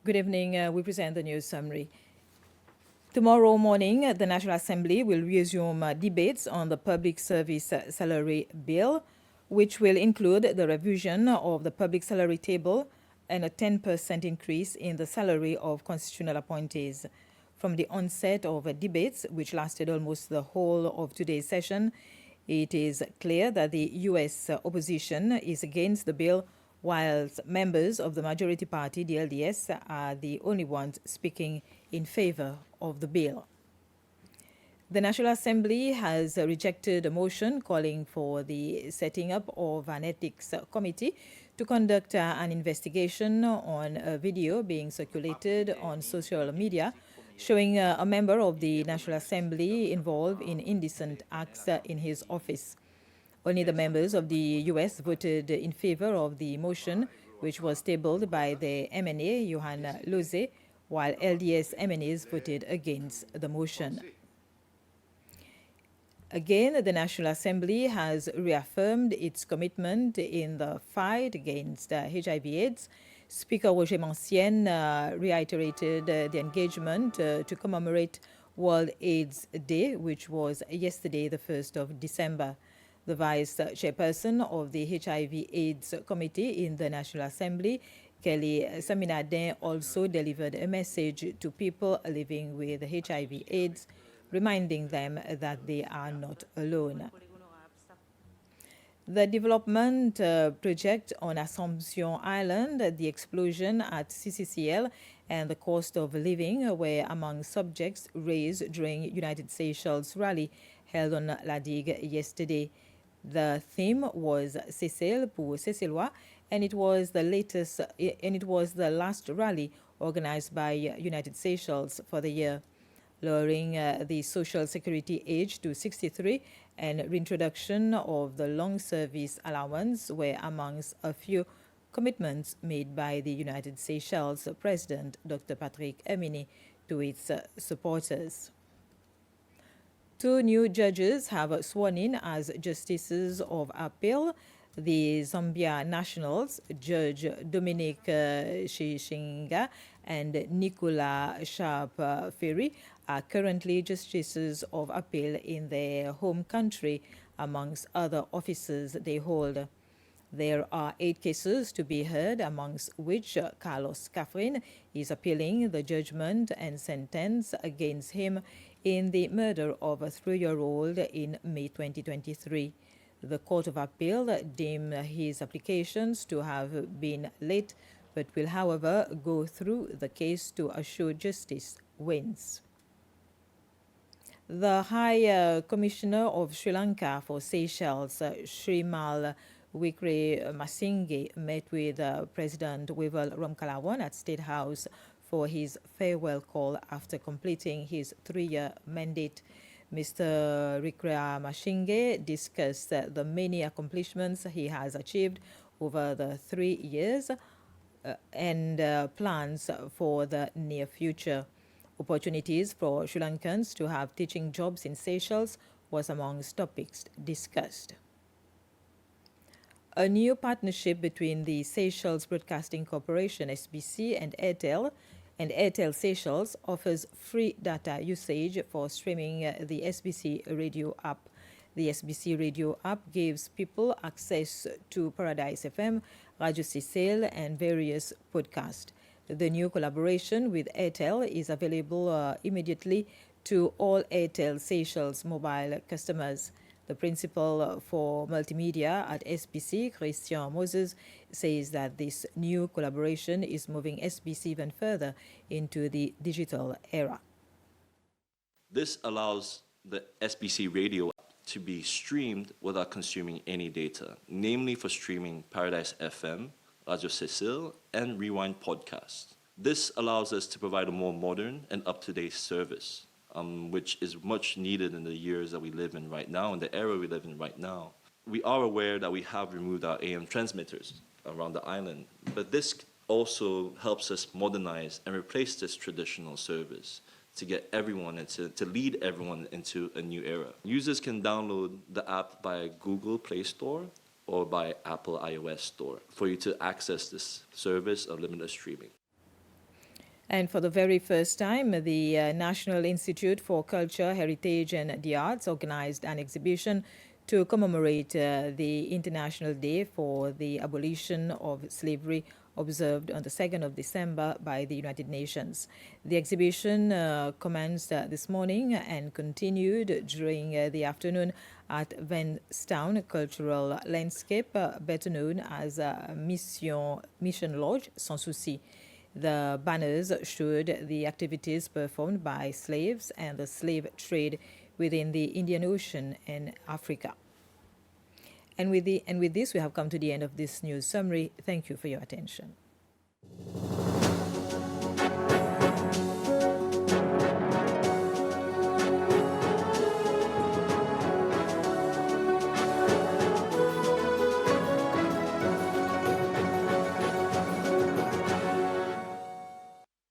Good evening. We present the news summary. Tomorrow morning, the National Assembly will resume debates on the Public Service Salary Bill, which will include the revision of the public salary table and a 10% increase in the salary of constitutional appointees. From the onset of debates, which lasted almost the whole of today's session, it is clear that the U.S. opposition is against the bill, whilst members of the majority party, the LDS, are the only ones speaking in favor of the bill. The National Assembly has rejected a motion calling for the setting up of an ethics committee to conduct an investigation on a video being circulated on social media showing a member of the National Assembly involved in indecent acts in his office. Only the members of the U.S. voted in favor of the motion, which was tabled by the MNA, Johan Loze, while LDS MNAs voted against the motion. Again, the National Assembly has reaffirmed its commitment in the fight against HIV/AIDS. Speaker Roger Mancienne reiterated the engagement to commemorate World AIDS Day, which was yesterday, the 1st of December. The vice chairperson of the HIV/AIDS Committee in the National Assembly, Kelly Saminadin, also delivered a message to people living with HIV/AIDS, reminding them that they are not alone. The development project on Assumption Island, the explosion at CCCL, and the cost of living were among subjects raised during United Seychelles rally held on La Digue yesterday. The theme was Seychelles pour Seychellois, and it was the last rally organized by United Seychelles for the year. Lowering the social security age to 63 and reintroduction of the long service allowance were amongst a few commitments made by the United Seychelles President Dr. Patrick Emini to its supporters. 2 new judges have sworn in as justices of appeal. The Zambia nationals, Judge Dominic Shishinga and Nicola Sharp Ferry, are currently justices of appeal in their home country, amongst other offices they hold. There are 8 cases to be heard, amongst which Carlos Catherine is appealing the judgment and sentence against him in the murder of a 3-year-old in May 2023. The Court of Appeal deemed his applications to have been late, but will, however, go through the case to assure justice wins. The High Commissioner of Sri Lanka for Seychelles, Shrimal Wickremasinge, met with President Wivel Ramkalawan at State House for his farewell call after completing his 3-year mandate. Mr. Wickremasinge discussed the many accomplishments he has achieved over the 3 years and plans for the near future. Opportunities for Sri Lankans to have teaching jobs in Seychelles was amongst topics discussed. A new partnership between the Seychelles Broadcasting Corporation, SBC, and Airtel Seychelles offers free data usage for streaming the SBC radio app. The SBC radio app gives people access to Paradise FM, Radio Seychelles, and various podcasts. The new collaboration with Airtel is available immediately to all Airtel Seychelles mobile customers. The principal for multimedia at SBC, Christian Moses, says that this new collaboration is moving SBC even further into the digital era. This allows the SBC radio to be streamed without consuming any data, namely for streaming Paradise FM, Radio Seychelles, and Rewind podcasts. This allows us to provide a more modern and up-to-date service, which is much needed in the years that we live in right now, in the era we live in right now. We are aware that we have removed our AM transmitters around the island, but this also helps us modernize and replace this traditional service to get everyone to lead everyone into a new era. Users can download the app by Google Play Store or by Apple iOS Store for you to access this service of limitless streaming. And for the very first time, the National Institute for Culture, Heritage and the Arts organized an exhibition to commemorate the International Day for the Abolition of Slavery observed on the 2nd of December by the United Nations. The exhibition commenced this morning and continued during the afternoon at Venstown Cultural Landscape, better known as Mission Lodge Sans Souci. The banners showed the activities performed by slaves and the slave trade within the Indian Ocean and Africa. And with this, we have come to the end of this news summary. Thank you for your attention.